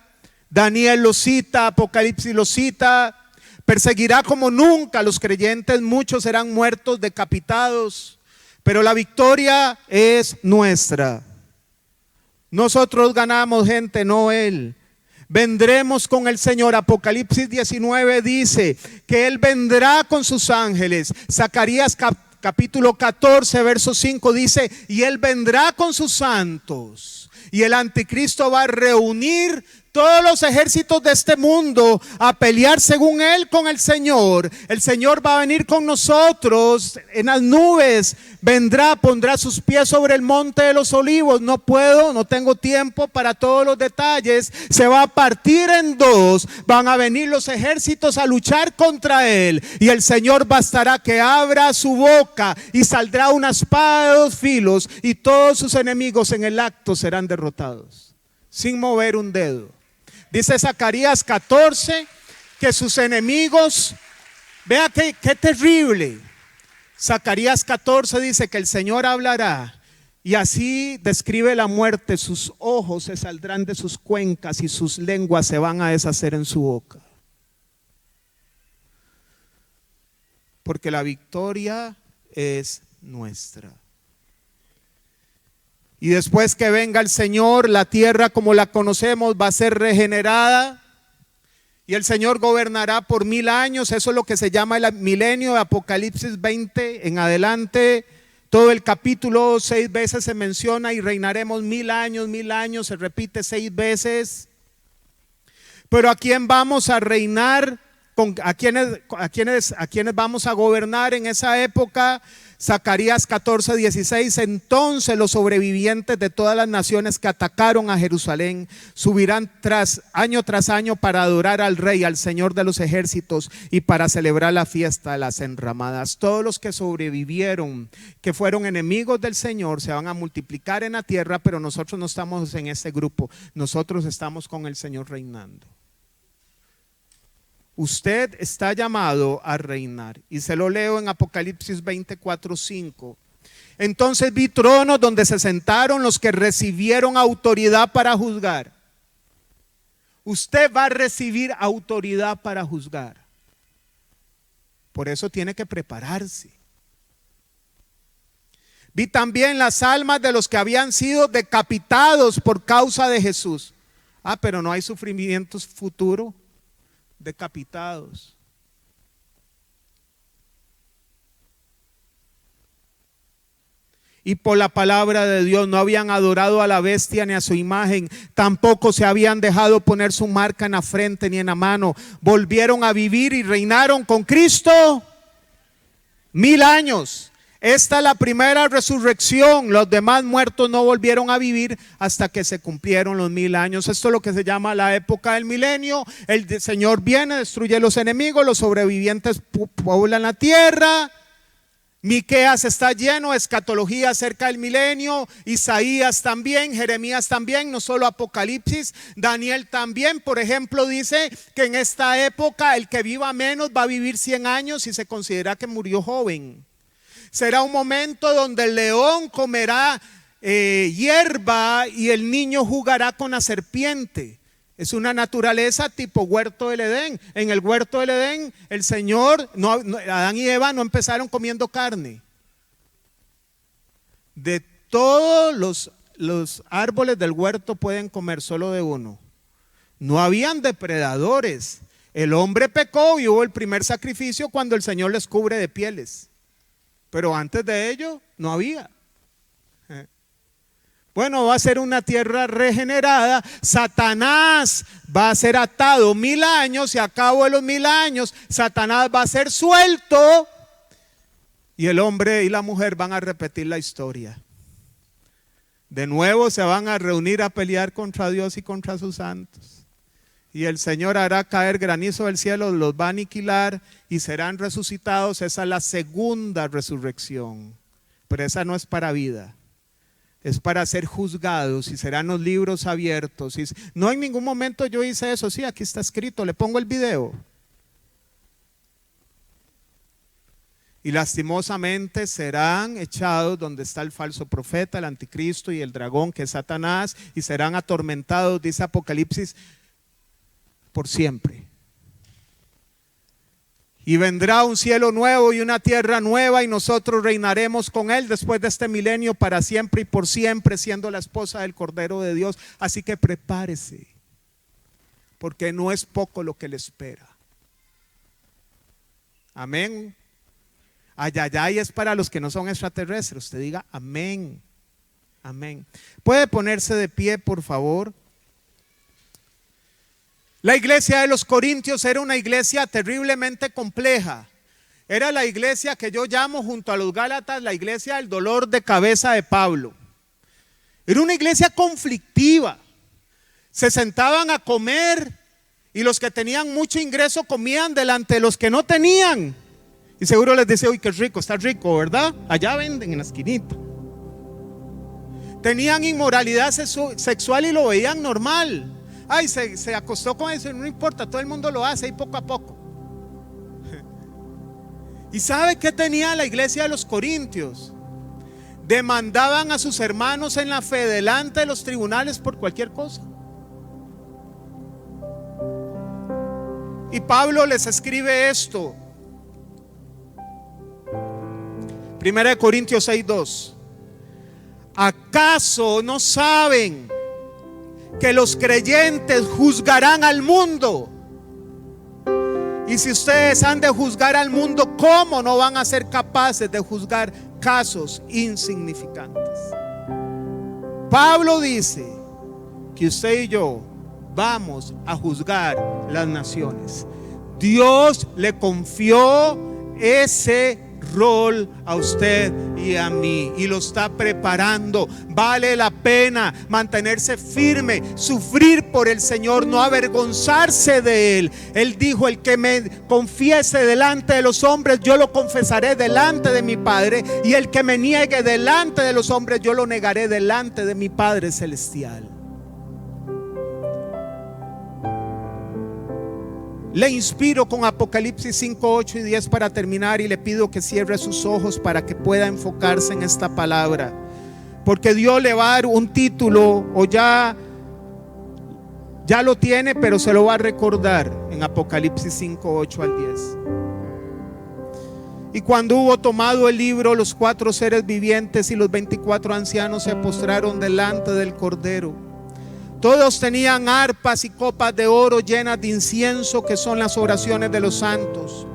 Daniel lo cita, Apocalipsis lo cita, perseguirá como nunca a los creyentes, muchos serán muertos, decapitados. Pero la victoria es nuestra. Nosotros ganamos gente, no él. vendremos con el Señor. Apocalipsis 19 dice que Él vendrá con sus ángeles. Zacarías capítulo 14, verso 5 dice, y Él vendrá con sus santos. Y el anticristo va a reunir todos los ejércitos de este mundo a pelear según él con el Señor. El Señor va a venir con nosotros en las nubes. Vendrá, pondrá sus pies sobre el monte de los olivos. No tengo tiempo para todos los detalles. Se va a partir en dos. Van a venir los ejércitos a luchar contra él. Y el Señor bastará que abra su boca y saldrá una espada de dos filos. Y todos sus enemigos en el acto serán derrotados, sin mover un dedo. Dice Zacarías 14 que sus enemigos, vea qué terrible. Zacarías 14 dice que el Señor hablará y así describe la muerte. Sus ojos se saldrán de sus cuencas y sus lenguas se van a deshacer en su boca. Porque la victoria es nuestra. Y después que venga el Señor, la tierra como la conocemos va a ser regenerada. Y el Señor gobernará por 1000 años. Eso es lo que se llama el milenio de Apocalipsis 20 en adelante. Todo el capítulo 6 veces se menciona y reinaremos 1000 años, se repite 6 veces. Pero ¿a quién vamos a reinar? ¿A quiénes vamos a gobernar en esa época? Zacarías 14:16, entonces los sobrevivientes de todas las naciones que atacaron a Jerusalén subirán año tras año para adorar al Rey, al Señor de los ejércitos y para celebrar la fiesta de las enramadas. Todos los que sobrevivieron, que fueron enemigos del Señor, se van a multiplicar en la tierra, pero nosotros no estamos en ese grupo, nosotros estamos con el Señor reinando. Usted está llamado a reinar. Y se lo leo en Apocalipsis 24:5. Entonces vi tronos donde se sentaron los que recibieron autoridad para juzgar. Usted va a recibir autoridad para juzgar. Por eso tiene que prepararse. Vi también las almas de los que habían sido decapitados por causa de Jesús. Pero no hay sufrimientos futuros. Decapitados. Y por la palabra de Dios no habían adorado a la bestia ni a su imagen, tampoco se habían dejado poner su marca en la frente ni en la mano. Volvieron a vivir y reinaron con Cristo 1000 años. Esta es la primera resurrección. Los demás muertos no volvieron a vivir hasta que se cumplieron los 1000 años. Esto es lo que se llama la época del milenio. El Señor viene, destruye los enemigos, los sobrevivientes poblan la tierra. Miqueas está lleno de escatología acerca del milenio. Isaías también, Jeremías también, no solo Apocalipsis. Daniel también, por ejemplo, dice que en esta época el que viva menos va a vivir 100 años y se considera que murió joven. Será un momento donde el león comerá hierba y el niño jugará con la serpiente. Es una naturaleza tipo huerto del Edén. En el huerto del Edén el Señor, Adán y Eva no empezaron comiendo carne. De todos los árboles del huerto pueden comer, solo de uno. No habían depredadores. El hombre pecó y hubo el primer sacrificio cuando el Señor les cubre de pieles. Pero antes de ello no había. Bueno, va a ser una tierra regenerada. Satanás va a ser atado 1000 años y a cabo de los 1000 años Satanás va a ser suelto y el hombre y la mujer van a repetir la historia. De nuevo se van a reunir a pelear contra Dios y contra sus santos. Y el Señor hará caer granizo del cielo, los va a aniquilar y serán resucitados. Esa es la segunda resurrección. Pero esa no es para vida. Es para ser juzgados y serán los libros abiertos. Y no en ningún momento yo hice eso. Sí, aquí está escrito, le pongo el video. Y lastimosamente serán echados donde está el falso profeta, el anticristo y el dragón que es Satanás. Y serán atormentados, dice Apocalipsis, por siempre. Y vendrá un cielo nuevo y una tierra nueva y nosotros reinaremos con él después de este milenio para siempre y por siempre, siendo la esposa del Cordero de Dios. Así que prepárese. porque no es poco lo que le espera. Amén. Ayayay es para los que no son extraterrestres. Usted diga amén. Amén. ¿Puede ponerse de pie, por favor? La iglesia de los Corintios era una iglesia terriblemente compleja. Era la iglesia que yo llamo, junto a los Gálatas, la iglesia del dolor de cabeza de Pablo. Era una iglesia conflictiva. Se sentaban a comer y los que tenían mucho ingreso comían delante de los que no tenían. Y seguro les decía, uy, qué rico, está rico, ¿verdad? Allá venden en la esquinita. Tenían inmoralidad sexual y lo veían normal. Ay, se acostó con eso, no importa, todo el mundo lo hace y poco a poco. ¿Y sabe qué tenía la iglesia de los Corintios? Demandaban a sus hermanos en la fe delante de los tribunales por cualquier cosa. Y Pablo les escribe esto. 1 Corintios 6:2. ¿Acaso no saben que los creyentes juzgarán al mundo? Y si ustedes han de juzgar al mundo, ¿cómo no van a ser capaces de juzgar casos insignificantes? Pablo dice que usted y yo vamos a juzgar las naciones. Dios le confió ese rol a usted y a mí y lo está preparando. Vale la pena mantenerse firme, sufrir por el Señor, no avergonzarse de Él. Él dijo: el que me confiese delante de los hombres, yo lo confesaré delante de mi Padre, y el que me niegue delante de los hombres, yo lo negaré delante de mi Padre celestial. Le inspiro con Apocalipsis 5, 8 y 10 para terminar, y le pido que cierre sus ojos para que pueda enfocarse en esta palabra, porque Dios le va a dar un título, o ya lo tiene, pero se lo va a recordar en Apocalipsis 5, 8 al 10. Y cuando hubo tomado el libro, los 4 seres vivientes y los 24 ancianos se postraron delante del Cordero. Todos tenían arpas y copas de oro llenas de incienso, que son las oraciones de los santos.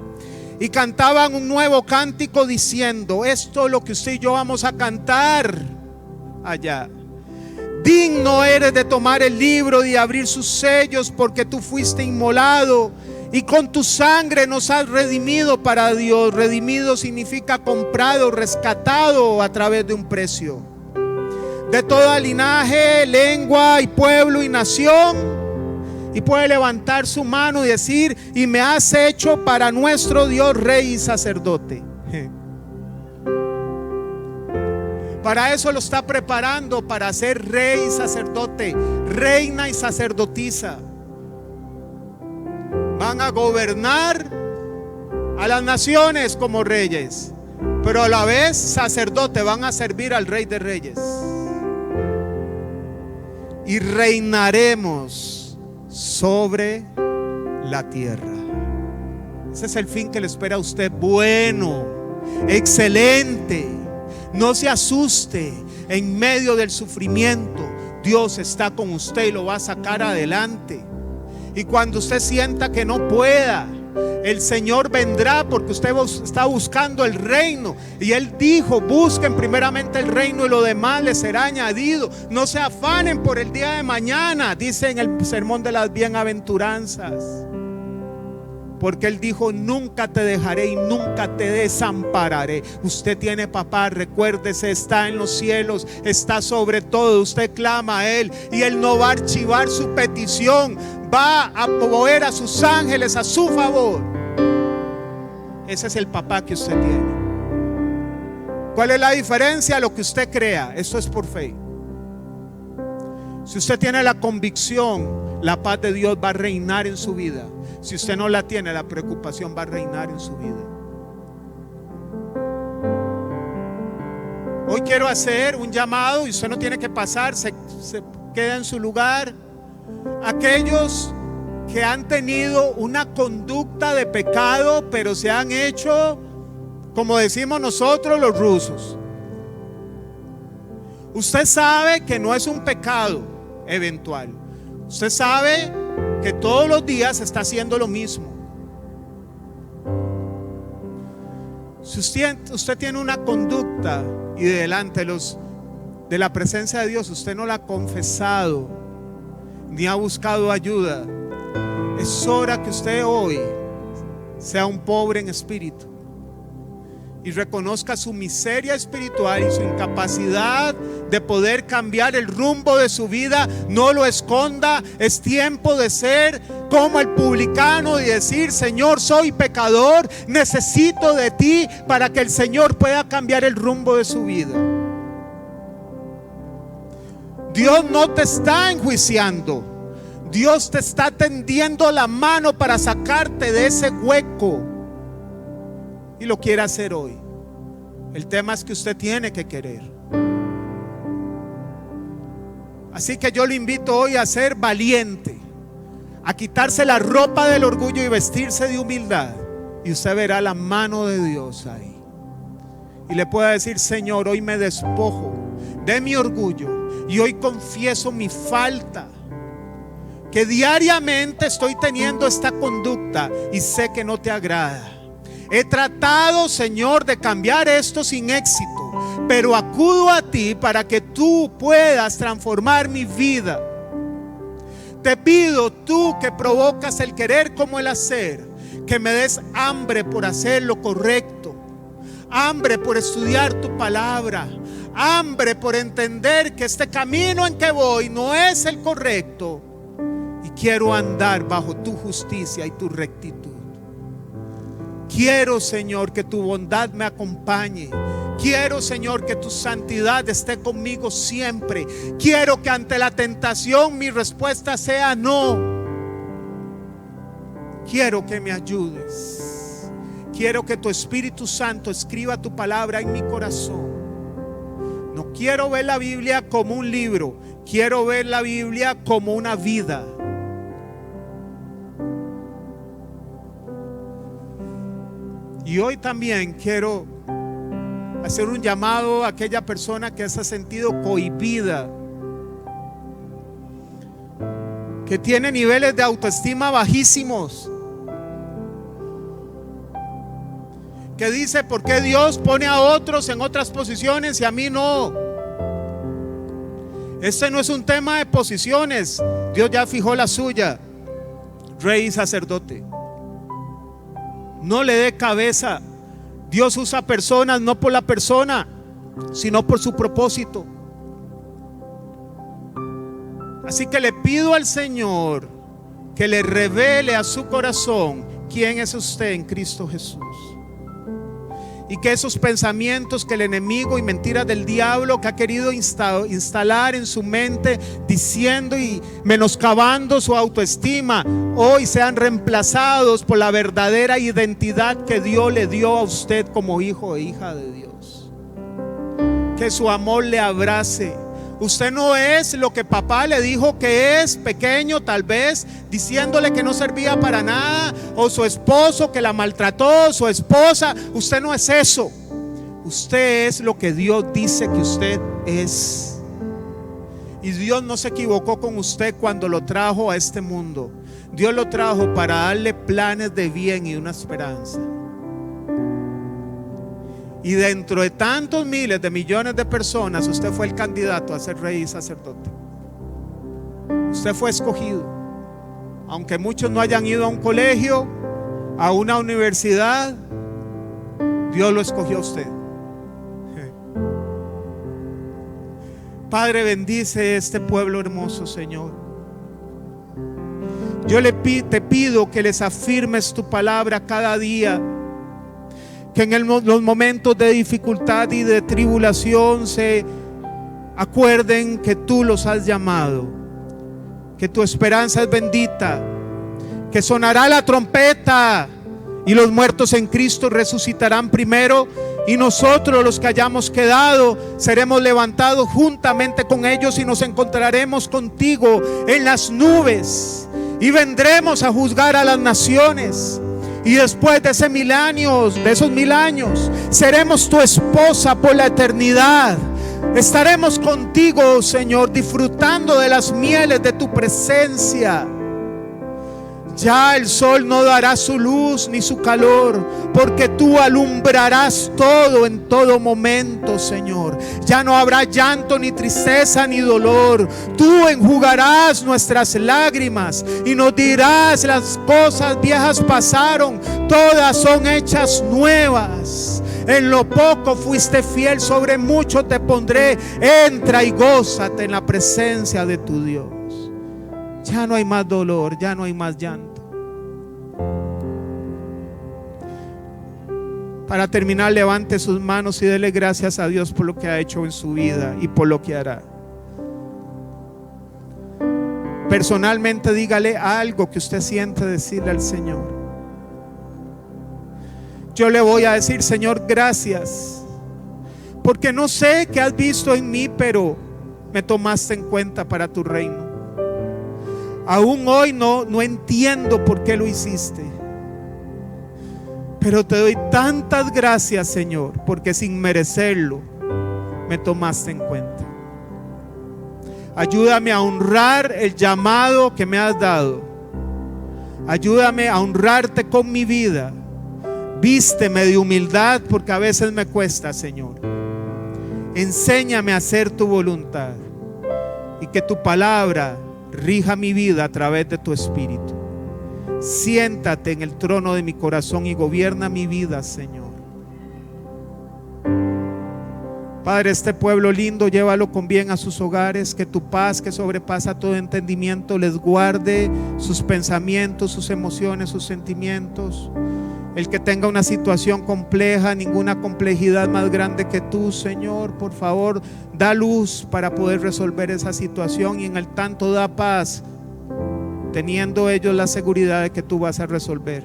Y cantaban un nuevo cántico diciendo: esto es lo que usted y yo vamos a cantar allá. Digno eres de tomar el libro y de abrir sus sellos, porque tú fuiste inmolado y con tu sangre nos has redimido para Dios. Redimido significa comprado, rescatado a través de un precio. De toda linaje, lengua y pueblo y nación. Y puede levantar su mano y decir: y me has hecho para nuestro Dios rey y sacerdote. Para eso lo está preparando, para ser rey y sacerdote, reina y sacerdotisa. Van a gobernar a las naciones como reyes, pero a la vez sacerdote, van a servir al Rey de Reyes. Y reinaremos sobre la tierra. Ese es el fin que le espera a usted. Bueno, excelente. No se asuste. En medio del sufrimiento, Dios está con usted y lo va a sacar adelante. Y cuando usted sienta que no pueda, el Señor vendrá, porque usted está buscando el reino. Y Él dijo: busquen primeramente el reino y lo demás les será añadido. No se afanen por el día de mañana, dice en el sermón de las bienaventuranzas. Porque Él dijo: nunca te dejaré y nunca te desampararé. Usted tiene papá, recuérdese, está en los cielos, está sobre todo. Usted clama a Él y Él no va a archivar su petición. Va a mover a sus ángeles a su favor. Ese es el papá que usted tiene. ¿Cuál es la diferencia? Lo que usted crea. Eso es por fe. Si usted tiene la convicción, la paz de Dios va a reinar en su vida. Si usted no la tiene, la preocupación va a reinar en su vida. Hoy quiero hacer un llamado, y usted no tiene que pasar, se queda en su lugar. Aquellos que han tenido una conducta de pecado, pero se han hecho, como decimos nosotros los rusos. Usted sabe que no es un pecado eventual. Usted sabe que todos los días está haciendo lo mismo. Si usted tiene una conducta y delante de la presencia de Dios usted no la ha confesado ni ha buscado ayuda, es hora que usted hoy sea un pobre en espíritu y reconozca su miseria espiritual y su incapacidad de poder cambiar el rumbo de su vida. No lo esconda. Es tiempo de ser como el publicano y decir: Señor, soy pecador, necesito de ti, para que el Señor pueda cambiar el rumbo de su vida. Dios no te está enjuiciando. Dios te está tendiendo la mano para sacarte de ese hueco, y lo quiere hacer hoy. El tema es que usted tiene que querer. Así que yo le invito hoy a ser valiente, a quitarse la ropa del orgullo y vestirse de humildad, y usted verá la mano de Dios ahí. Y le pueda decir: Señor, hoy me despojo de mi orgullo y hoy confieso mi falta, que diariamente estoy teniendo esta conducta y sé que no te agrada. He tratado, Señor, de cambiar esto sin éxito, pero acudo a ti para que tú puedas transformar mi vida. Te pido, tú que provocas el querer como el hacer, que me des hambre por hacer lo correcto, hambre por estudiar tu palabra, hambre por entender que este camino en que voy no es el correcto, y quiero andar bajo tu justicia y tu rectitud. Quiero, Señor, que tu bondad me acompañe. Quiero, Señor, que tu santidad esté conmigo siempre. Quiero que ante la tentación mi respuesta sea no. Quiero que me ayudes. Quiero que tu Espíritu Santo escriba tu palabra en mi corazón. No quiero ver la Biblia como un libro, quiero ver la Biblia como una vida. Y hoy también quiero hacer un llamado a aquella persona que se ha sentido cohibida, que tiene niveles de autoestima bajísimos, que dice: ¿por qué Dios pone a otros en otras posiciones y a mí no? Este no es un tema de posiciones. Dios ya fijó la suya: rey y sacerdote. No le dé cabeza. Dios usa personas no por la persona, sino por su propósito. Así que le pido al Señor que le revele a su corazón quién es usted en Cristo Jesús, y que esos pensamientos que el enemigo y mentiras del diablo que ha querido instalar en su mente, diciendo y menoscabando su autoestima, hoy sean reemplazados por la verdadera identidad que Dios le dio a usted como hijo e hija de Dios. Que su amor le abrace. Usted no es lo que papá le dijo que es, pequeño tal vez, diciéndole que no servía para nada, o su esposo que la maltrató, su esposa. Usted no es eso. Usted es lo que Dios dice que usted es. Y Dios no se equivocó con usted cuando lo trajo a este mundo. Dios lo trajo para darle planes de bien y una esperanza. Y dentro de tantos miles de millones de personas, usted fue el candidato a ser rey y sacerdote. Usted fue escogido. Aunque muchos no hayan ido a un colegio, a una universidad, Dios lo escogió a usted. Padre, bendice este pueblo hermoso, Señor. Yo te pido que les afirmes tu palabra cada día. Que en los momentos de dificultad y de tribulación se acuerden que tú los has llamado, que tu esperanza es bendita, que sonará la trompeta y los muertos en Cristo resucitarán primero, y nosotros, los que hayamos quedado, seremos levantados juntamente con ellos y nos encontraremos contigo en las nubes, y vendremos a juzgar a las naciones. Y después de esos 1000 años, seremos tu esposa por la eternidad. Estaremos contigo, Señor, disfrutando de las mieles de tu presencia. Ya el sol no dará su luz ni su calor, porque tú alumbrarás todo en todo momento, Señor. Ya no habrá llanto, ni tristeza, ni dolor. Tú enjugarás nuestras lágrimas y nos dirás: las cosas viejas pasaron, todas son hechas nuevas. En lo poco fuiste fiel, sobre mucho te pondré. Entra y gózate en la presencia de tu Dios. Ya no hay más dolor, ya no hay más llanto. Para terminar, levante sus manos y dele gracias a Dios por lo que ha hecho en su vida y por lo que hará. Personalmente, dígale algo que usted siente decirle al Señor. Yo le voy a decir: Señor, gracias, porque no sé qué has visto en mí, pero me tomaste en cuenta para tu reino. Aún hoy no entiendo por qué lo hiciste, pero te doy tantas gracias, Señor, porque sin merecerlo me tomaste en cuenta. Ayúdame a honrar el llamado que me has dado. Ayúdame a honrarte con mi vida. Vísteme de humildad, porque a veces me cuesta, Señor. Enséñame a hacer tu voluntad y que tu palabra rija mi vida a través de tu Espíritu. Siéntate en el trono de mi corazón y gobierna mi vida, Señor. Padre, este pueblo lindo, llévalo con bien a sus hogares. Que tu paz, que sobrepasa todo entendimiento, les guarde sus pensamientos, sus emociones, sus sentimientos. El que tenga una situación compleja, ninguna complejidad más grande que tú, Señor, por favor, da luz para poder resolver esa situación, y en el tanto da paz, teniendo ellos la seguridad de que tú vas a resolver.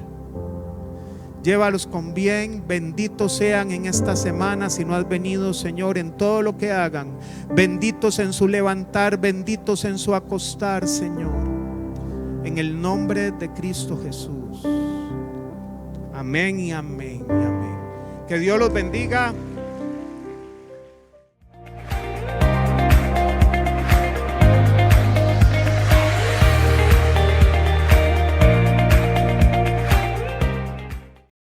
Llévalos con bien. Benditos sean en esta semana. Si no has venido, Señor, en todo lo que hagan, benditos en su levantar, benditos en su acostar, Señor, en el nombre de Cristo Jesús. Amén y amén y amén. Que Dios los bendiga.